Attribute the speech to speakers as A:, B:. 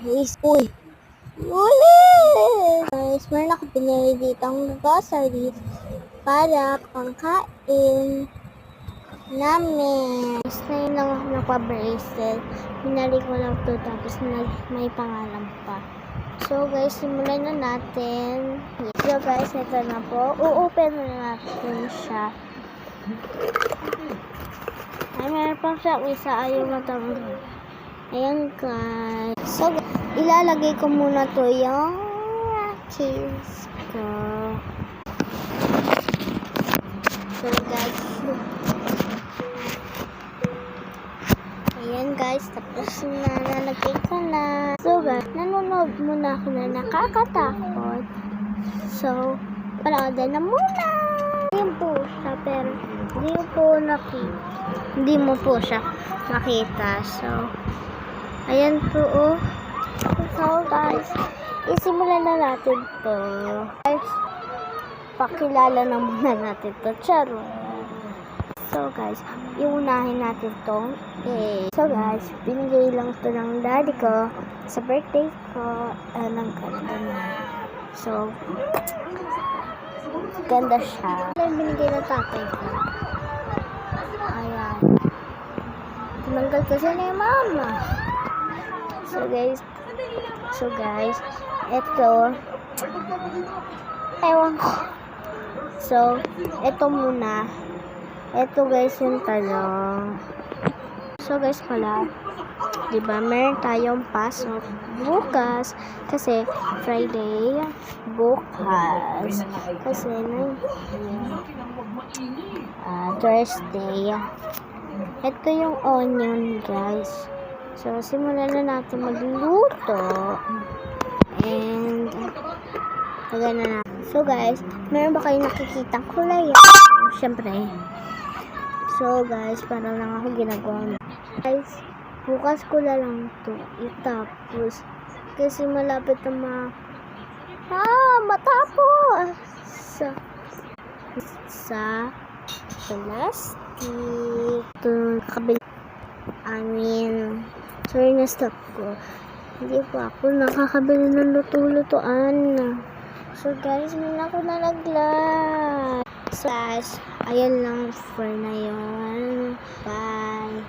A: is, uy, ulit! Guys, meron ako pinili ditong groceries para pangkain namin. Guys, ngayon lang ako nagpa-bracelet. Pinali ko lang to tapos may pangalan pa. So guys, simulan na natin. So guys, ito na po. U-open na natin siya. Ay, meron pang siya isa. Ayaw matanggal. Ayan guys. So, ilalagay ko muna to yung cheese ko. So guys. Ayan guys. Tapos na nalagay ko na. So guys, nanonood muna ako na nakakatakot. So, panoodan na muna. Hindi po siya, pero hindi mo po siya makita. So, ayan po oh. So guys, isimulan na natin to. Guys, pakilala na muna natin to. Charo. So guys, iunahin natin to. So guys, binigay lang to ng daddy ko sa birthday ko. Ang ganda na. So, ganda siya. Binigay na tatay ko. Ayan. Tumanggal kasi na yung mama. So guys, eto, ewan ko. So, eto muna. Eto guys yung talong. So guys pala, diba meron tayong pasok bukas kasi Friday bukas kasi Thursday. Ito yung onion guys. So simulan na natin magluto and tagana na. So guys, meron ba kayo nakikita kulay? Siyempre. So guys, para lang ako ginagawa. Guys, bukas ko na lang ito itapos kasi malapit na matapos sa plastic. Ito kabila. Sorry na stop ko. Hindi pa ako nakakabili ng luto-lutoan. So guys, may ako nalaglag. So guys, ayan lang for na yun. Bye.